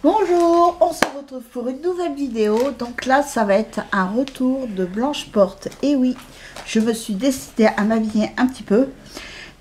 Bonjour, on se retrouve pour une nouvelle vidéo. Donc là, ça va être un retour de Blanche Porte. Et oui, je me suis décidée à m'habiller un petit peu.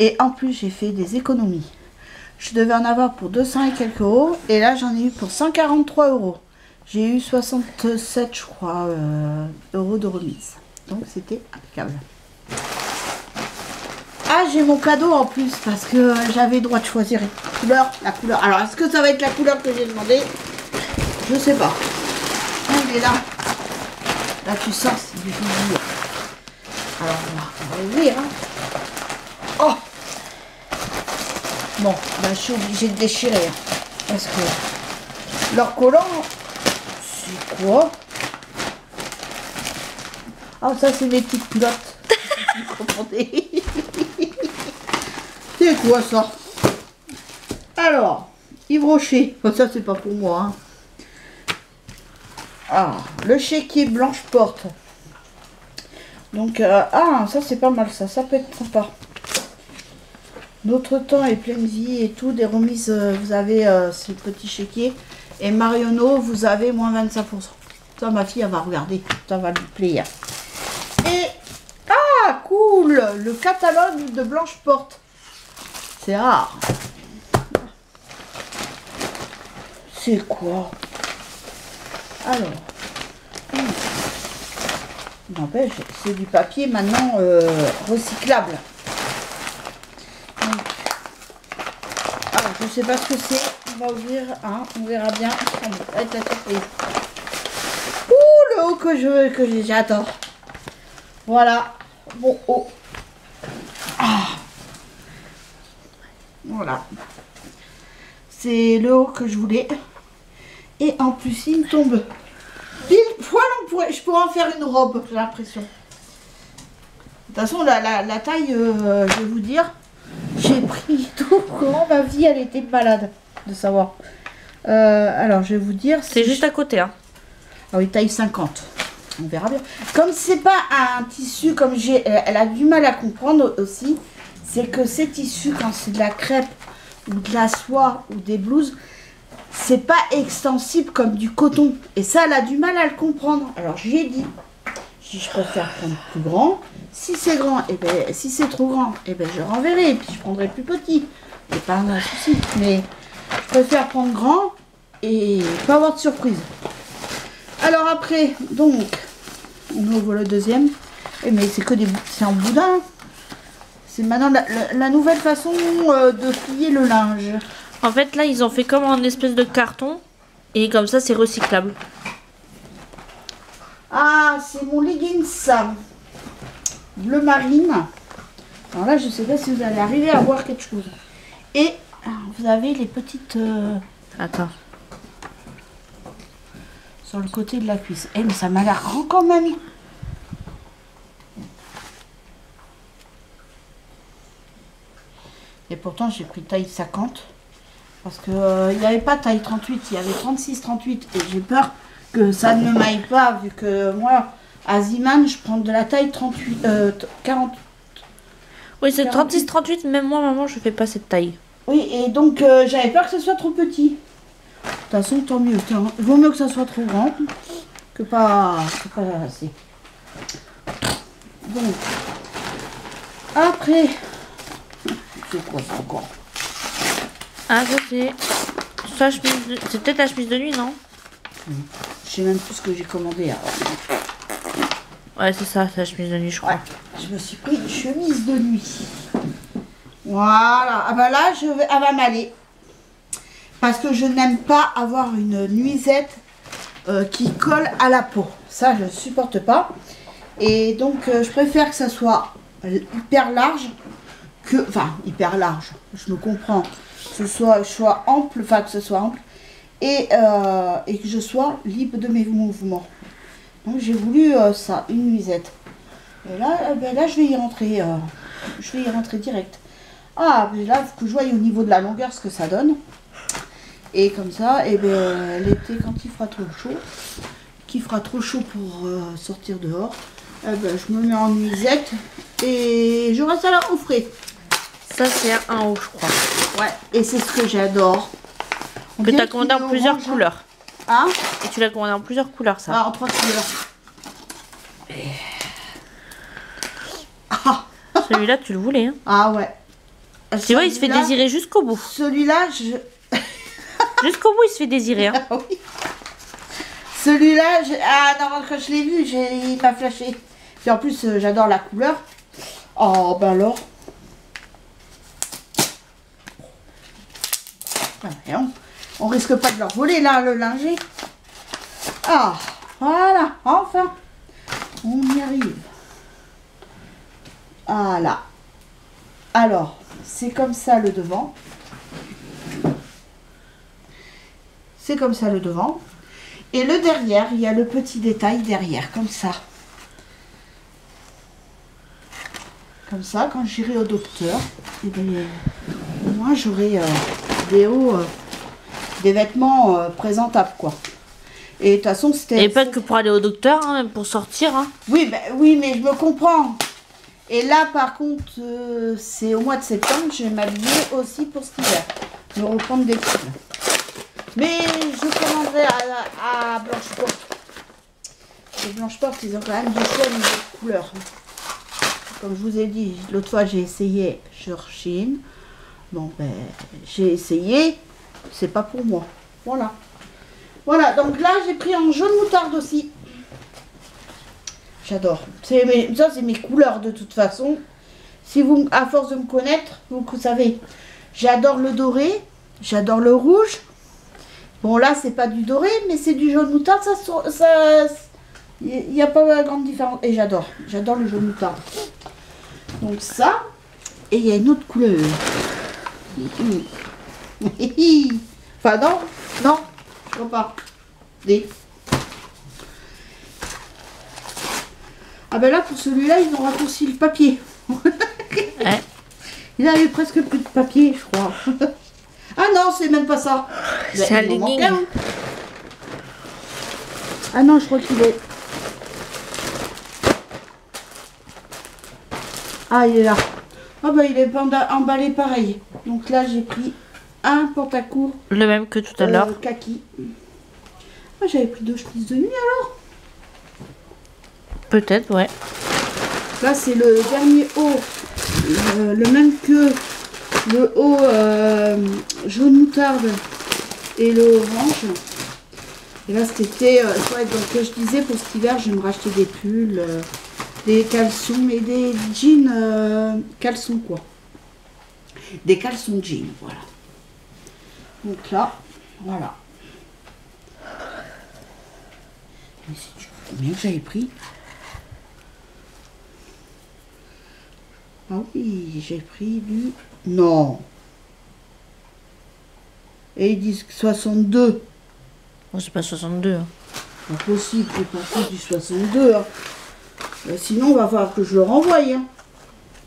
Et en plus, j'ai fait des économies. Je devais en avoir pour 200 et quelques euros. Et là, j'en ai eu pour 143 euros. J'ai eu 67, je crois, euros de remise. Donc, c'était impeccable. Ah, j'ai mon cadeau en plus parce que j'avais le droit de choisir la couleur. Alors, est-ce que ça va être la couleur que j'ai demandé? Je sais pas. Ah, il est là. Là, tu sens, c'est du vieux. Alors, on va ouvrir. Hein. Oh! Bon, ben, je suis obligée de déchirer. Hein, parce que leur collant, c'est quoi? Ah, ça, c'est mes petites culottes. Vous comprenez? C'est quoi ça? Alors, Yves Rocher. Oh, ça, c'est pas pour moi. Hein. Ah, le chéquier Blanche Porte. Donc, ah, ça, c'est pas mal, ça. Ça peut être sympa. Notre temps est pleine vie et tout. Des remises, vous avez ces petits chéquiers. Et Marionneau, vous avez moins 25%. Ça, ma fille, elle va regarder. Ça va lui plaire. Et, ah, cool! Le catalogue de Blanche Porte. C'est rare. C'est quoi? Alors. N'empêche, c'est du papier maintenant recyclable. Donc, alors, je sais pas ce que c'est. On va ouvrir un. On verra bien. Ça va être la surprise. Ouh, le haut que j'adore. Voilà. Bon haut. Ah. Voilà, c'est le haut que je voulais. Et en plus, il me tombe pile poil. Je pourrais en faire une robe, j'ai l'impression. De toute façon, la taille, je vais vous dire, j'ai pris tout. Comment ma vie, elle était malade de savoir. Alors, je vais vous dire. C'est juste à côté. Hein. Ah oui, taille 50. On verra bien. Comme c'est pas un tissu, comme elle a du mal à comprendre aussi. C'est que ces tissus, quand c'est de la crêpe ou de la soie ou des blouses, c'est pas extensible comme du coton. Et ça, elle a du mal à le comprendre. Alors, je lui ai dit, je préfère prendre plus grand. Si c'est grand, et ben, si c'est trop grand, et ben, je renverrai. Et puis, je prendrai plus petit. C'est pas un souci. Mais je préfère prendre grand et pas avoir de surprise. Alors après, donc, on ouvre le deuxième. Et mais c'est que c'est en boudin. C'est maintenant la nouvelle façon de plier le linge. En fait, là, ils ont fait comme un espèce de carton. Et comme ça, c'est recyclable. Ah, c'est mon leggings bleu marine. Alors là, je ne sais pas si vous allez arriver à voir quelque chose. Et vous avez les petites... Attends. Sur le côté de la cuisse. Eh, mais ça m'a l'air grand quand même. Et pourtant, j'ai pris taille 50. Parce que il n'y avait pas taille 38. Il y avait 36-38. Et j'ai peur que ça ne m'aille pas. Vu que moi, à Ziman, je prends de la taille 38, 40. Oui, c'est 36-38. Même moi, maman, je fais pas cette taille. Oui, et donc, j'avais peur que ce soit trop petit. De toute façon, tant mieux. Il vaut mieux que ça soit trop grand que pas assez. Donc, après... C'est quoi ça encore? Ah, ça c'est... C'est peut-être la chemise de nuit, non? Je sais même plus ce que j'ai commandé. Alors. Ouais, c'est ça, c'est la chemise de nuit, je crois. Ouais, je me suis pris une chemise de nuit. Voilà. Ah bah là, elle va m'aller. Parce que je n'aime pas avoir une nuisette qui colle à la peau. Ça, je ne supporte pas. Et donc, je préfère que ça soit hyper large. Enfin, hyper large, je me comprends, que ce soit ample, enfin que ce soit ample, et que je sois libre de mes mouvements. Donc j'ai voulu ça, une nuisette. Et là, ben là je vais y rentrer, direct. Ah, ben là, il faut que je voie au niveau de la longueur ce que ça donne. Et comme ça, et ben, l'été, quand il fera trop chaud, pour sortir dehors, eh ben, je me mets en nuisette et je reste là au frais. Ça, c'est un haut, je crois. Ouais, et c'est ce que j'adore. Que tu as commandé en plusieurs orange, couleurs. Hein? Et tu l'as commandé en plusieurs couleurs, ça. Ah, en 3 couleurs. Ah, Celui-là, tu le voulais. Hein. ah ouais. Tu vois, il se fait désirer jusqu'au bout. Celui-là, je... Jusqu'au bout, il se fait désirer. Hein. Ah oui. Celui-là, ah non, quand je l'ai vu, il m'a flashé. Puis en plus, j'adore la couleur. Oh, ben alors. Ouais, on risque pas de leur voler là, le linger. Ah, voilà, enfin. On y arrive. Voilà. Alors, c'est comme ça le devant. C'est comme ça le devant. Et le derrière, il y a le petit détail derrière, comme ça. Comme ça, quand j'irai au docteur, eh bien, moi j'aurai des vêtements présentables, quoi. Et de toute façon, c'était... Et pas que pour aller au docteur, hein, même pour sortir. Hein. Oui, ben, oui, mais je me comprends. Et là, par contre, c'est au mois de septembre, je vais m'habiller aussi pour cet hiver. Me reprendre des pulls. Mais je commanderai à Blancheport. Les Blancheport, ils ont quand même du choix au niveau de couleur. Comme je vous ai dit, l'autre fois, j'ai essayé sur Chine. Bon, ben, j'ai essayé. C'est pas pour moi. Voilà. Voilà, donc là, j'ai pris en jaune moutarde aussi. J'adore. Ça, c'est mes couleurs de toute façon. Si vous, à force de me connaître, vous savez, j'adore le doré, j'adore le rouge. Bon, là, c'est pas du doré, mais c'est du jaune moutarde. Il n'y a pas de grande différence. Et j'adore le jaune moutarde. Donc ça, et il y a une autre couleur. Enfin, non, je vois pas. Ah ben là, pour celui-là, ils ont raccourci le papier. Ouais. Il avait presque plus de papier, je crois. Ah non, c'est même pas ça. C'est un legging. Ah non, je crois qu'il est... Ah, il est là. Ah bah il est emballé pareil. Donc là, j'ai pris un pantacourt. Le même que tout à l'heure. Kaki. Ah, j'avais pris 2 chemises de nuit alors. Peut-être, ouais. Là, c'est le dernier haut. Le même que le haut jaune moutarde et le orange. Et là, c'était... ouais, donc, je disais, pour cet hiver, je vais me racheter des pulls, des caleçons et des jeans caleçons, quoi. Des caleçons jeans, voilà. Donc là, voilà. Mais si tu veux, combien j'avais pris? Ah oui, j'ai pris du... Non. Et ils disent 62. Oh, c'est pas 62. Hein. Pas possible, j'ai pas pris du 62. Hein. Sinon, il va falloir que je le renvoie. Hein.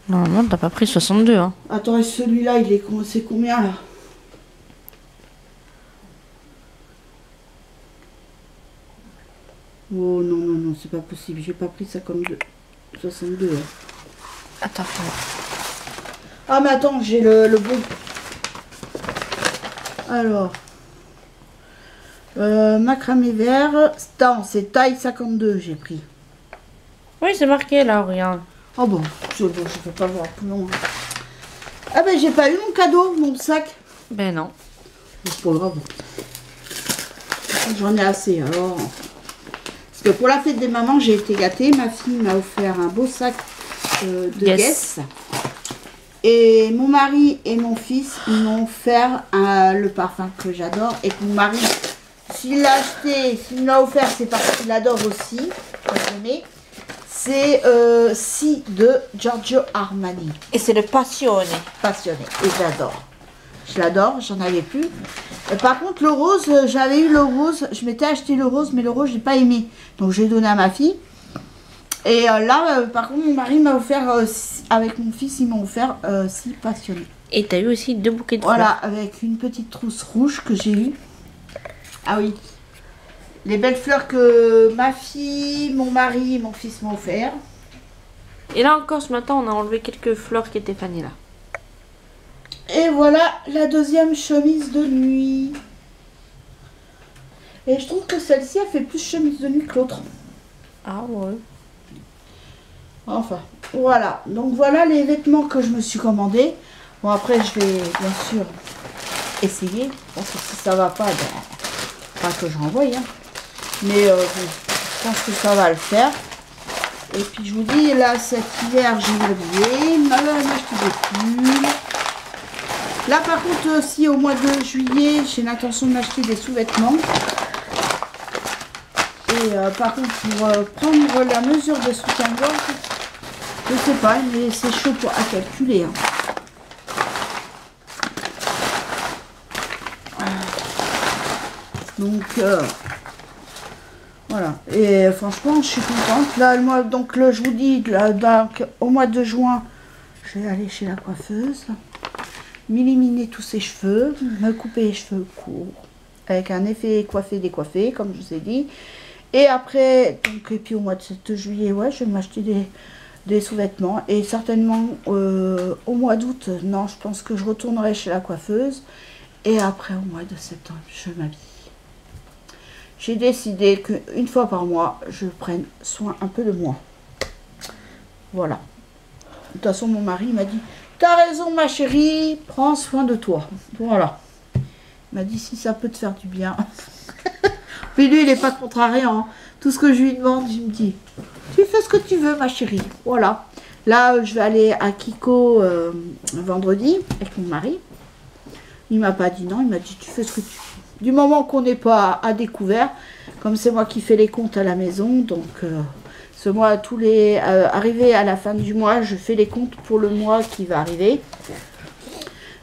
Normalement, t'as pas pris 62. Hein. Attends, et celui-là, c'est combien là? Oh non, non, non, c'est pas possible. J'ai pas pris ça comme 62. Hein. Attends. Ah, mais attends, j'ai le bon. Alors. Macramé vert. C'est taille 52, j'ai pris. Oui, c'est marqué là, regarde. Oh bon, je peux pas voir plus loin. Ah ben, j'ai pas eu mon cadeau, mon sac. Ben non. C'est pas grave. J'en ai assez, alors. Parce que pour la fête des mamans, j'ai été gâtée. Ma fille m'a offert un beau sac de Guess. Et mon mari et mon fils m'ont offert le parfum que j'adore. Et que mon mari, s'il l'a acheté, s'il me l'a offert, c'est parce qu'il l'adore aussi. C'est Si de Giorgio Armani. Et c'est le passionné. Passionné. Et j'adore. Je l'adore, j'en avais plus. Par contre, le rose, j'avais eu le rose. Je m'étais acheté le rose, mais le rose, j'ai pas aimé. Donc, j'ai donné à ma fille. Et là, par contre, mon mari m'a offert, avec mon fils, ils m'ont offert Si passionné. Et t'as eu aussi 2 bouquets de fleurs. Voilà, avec une petite trousse rouge que j'ai eue. Ah oui. Les belles fleurs que ma fille, mon mari et mon fils m'ont offert. Et là encore, ce matin, on a enlevé quelques fleurs qui étaient fanées là. Et voilà la deuxième chemise de nuit. Et je trouve que celle-ci, elle fait plus chemise de nuit que l'autre. Ah ouais. Enfin, voilà. Donc voilà les vêtements que je me suis commandés. Bon, après, je vais bien sûr essayer. Parce que si ça va pas, ben, pas que je renvoie. Hein. Mais bon, je pense que ça va le faire. Et puis je vous dis, là, cet hiver, j'ai m'habillé, m'acheter des pulls. Là, par contre, aussi, au mois de juillet, j'ai l'intention de m'acheter des sous-vêtements. Et par contre, pour prendre la mesure des soutiens-gorge, je sais pas, mais c'est chaud à calculer. Hein. Donc, voilà. Et franchement, je suis contente. Là, moi, donc, là, je vous dis, là, donc, au mois de juin, je vais aller chez la coiffeuse, m'éliminer tous ses cheveux, me couper les cheveux courts, avec un effet coiffé-décoiffé, comme je vous ai dit. Et après, donc, et puis au mois de juillet, ouais, je vais m'acheter des sous-vêtements. Et certainement, au mois d'août, non, je pense que je retournerai chez la coiffeuse. Et après, au mois de septembre, je m'habille. J'ai décidé qu'une fois par mois, je prenne soin un peu de moi. Voilà. De toute façon, mon mari m'a dit, t'as raison ma chérie, prends soin de toi. Voilà. Il m'a dit, si ça peut te faire du bien. Puis lui, il n'est pas contrariant. Hein. Tout ce que je lui demande, il me dit, tu fais ce que tu veux ma chérie. Voilà. Là, je vais aller à Kiko vendredi avec mon mari. Il m'a pas dit non, il m'a dit, tu fais ce que tu veux. Du moment qu'on n'est pas à découvert, comme c'est moi qui fais les comptes à la maison, donc ce mois, arrivé à la fin du mois, je fais les comptes pour le mois qui va arriver.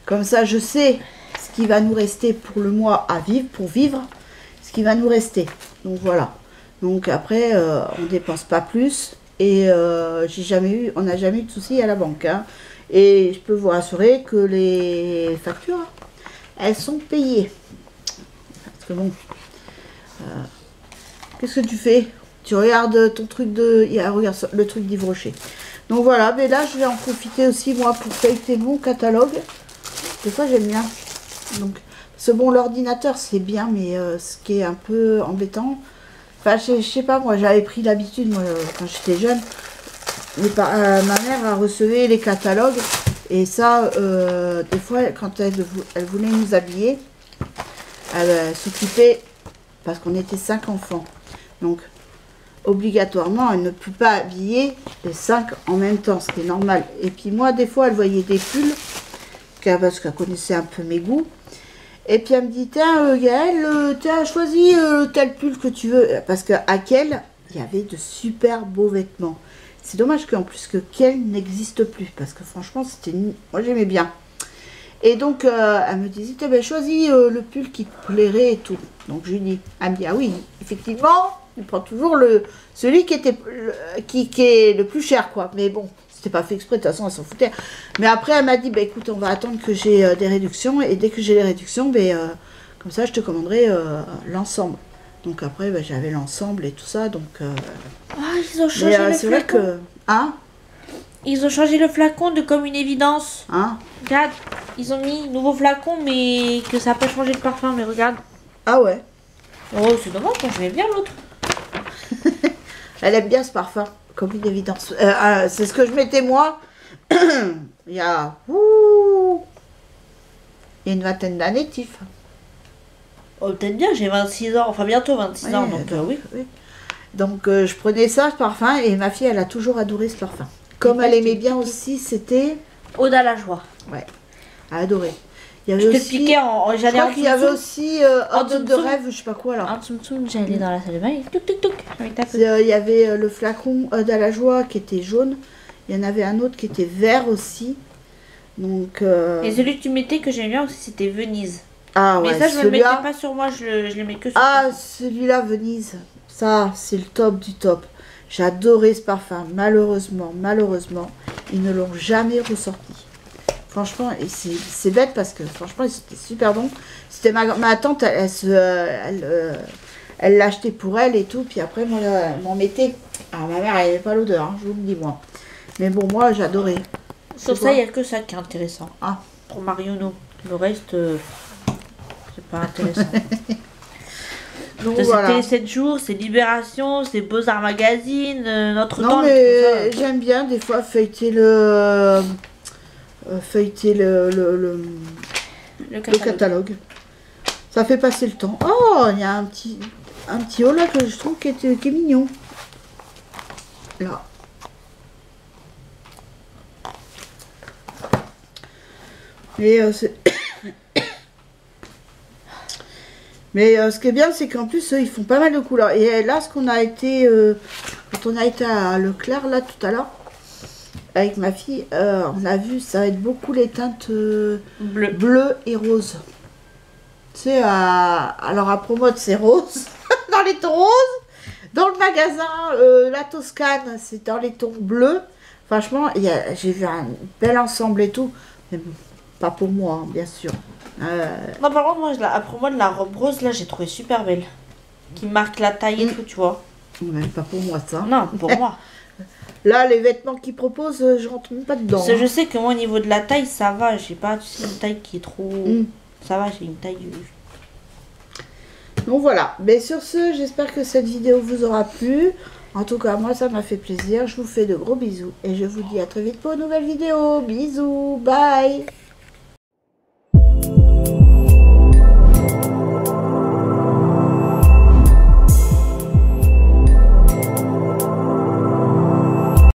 Comme ça, je sais ce qui va nous rester pour le mois à vivre, pour vivre, ce qui va nous rester. Donc voilà. Donc après, on ne dépense pas plus et on n'a jamais eu de soucis à la banque. Hein. Et je peux vous rassurer que les factures, elles sont payées. Parce que bon, qu'est-ce que tu fais? Tu regardes ton truc regarde le truc d'Yves Rocher. Donc voilà, mais là je vais en profiter aussi moi pour feuilleter mon catalogue. Des fois j'aime bien. Donc, ce bon, l'ordinateur c'est bien, mais ce qui est un peu embêtant, enfin je sais pas, moi j'avais pris l'habitude, moi quand j'étais jeune, ma mère a recevait les catalogues. Et ça, des fois, quand elle voulait nous habiller, elle s'occupait, parce qu'on était 5 enfants. Donc, obligatoirement, elle ne peut pas habiller les 5 en même temps, ce qui est normal. Et puis moi, des fois, elle voyait des pulls, parce qu'elle connaissait un peu mes goûts. Et puis elle me dit, tiens, Gaëlle, tu as choisi tel pull que tu veux. Parce qu'à Kiel, il y avait de super beaux vêtements. C'est dommage qu'en plus que Kiel n'existe plus, parce que franchement, moi j'aimais bien. Et donc, elle me disait, ben, choisis le pull qui te plairait et tout. Donc je lui dis, elle me dit, ah oui, effectivement, il prend toujours celui qui est le plus cher, quoi. Mais bon, c'était pas fait exprès, de toute façon, elle s'en foutait. Mais après, elle m'a dit, ben, écoute, on va attendre que j'ai des réductions. Et dès que j'ai les réductions, ben, comme ça, je te commanderai l'ensemble. Donc après, ben, j'avais l'ensemble et tout ça, donc... Ah, ils ont changé le c'est vrai flacon. que... Hein? Ils ont changé le flacon de comme une évidence. Hein? Regarde, ils ont mis nouveau flacon, mais que ça n'a pas changé de parfum, mais regarde. Ah ouais. Oh, c'est dommage, moi j'aimais bien l'autre. Elle aime bien ce parfum, comme une évidence. C'est ce que je mettais moi, il y a une vingtaine d'années, Tiff. Oh, peut-être bien, j'ai 26 ans, enfin bientôt 26 ans, donc oui. Donc je prenais ça, ce parfum, et ma fille, elle a toujours adoré ce parfum. Comme elle aimait bien aussi, c'était... Ode à la joie. Ouais, elle adorait. Il y avait Je te aussi... piquais Je crois qu'il y avait aussi un truc de rêve, je sais pas quoi là. En tsum tsum, j'allais dans la salle de bain et touc touc touc. Il y avait le flacon Ode à la joie qui était jaune. Il y en avait un autre qui était vert aussi. Donc, et celui que tu mettais que j'aimais bien aussi, c'était Venise. Ah ouais, mais ça, je ne le mettais pas sur moi, je le mets que sur toi. Celui-là, Venise. Ça, c'est le top du top. J'adorais ce parfum. Malheureusement, ils ne l'ont jamais ressorti. Franchement, et c'est bête parce que franchement, c'était super bon. C'était ma tante, elle l'achetait pour elle et tout. Puis après, moi, elle m'en mettait. Alors, ma mère, elle n'avait pas l'odeur, hein, je vous le dis, moi. Mais bon, moi, j'adorais. Sur ça, il n'y a que ça qui est intéressant. Ah. Pour Marionneau. Le reste, c'est pas intéressant. Donc C'était voilà. 7 jours, c'est Libération, c'est Beaux-Arts Magazine, Notre Non Temps. mais j'aime bien des fois feuilleter le le catalogue. Ça fait passer le temps. Oh, il y a un petit haut là que je trouve qui est mignon. Là. Mais ce qui est bien, c'est qu'en plus, eux, ils font pas mal de couleurs. Et là, ce qu'on a été, quand on a été à Leclerc, là, tout à l'heure, avec ma fille, on a vu, ça va être beaucoup les teintes bleues et roses. Tu sais, alors à Promote, c'est rose, dans les tons roses. Dans le magasin, la Toscane, c'est dans les tons bleus. Franchement, j'ai vu un bel ensemble et tout. Mais bon, pas pour moi, hein, bien sûr. Non, par contre, moi, après moi, de la robe rose, là, j'ai trouvé super belle. Qui marque la taille et tout, tu vois. Ouais, pas pour moi, ça. Non, pour moi. Là, les vêtements qu'ils proposent, je rentre même pas dedans. Parce que Hein. je sais que moi, au niveau de la taille, ça va. J'ai pas, tu sais, une taille qui est trop... Ça va, j'ai une taille... Donc voilà. Mais sur ce, j'espère que cette vidéo vous aura plu. En tout cas, moi, ça m'a fait plaisir. Je vous fais de gros bisous. Et je vous dis à très vite pour une nouvelle vidéo. Bisous. Bye.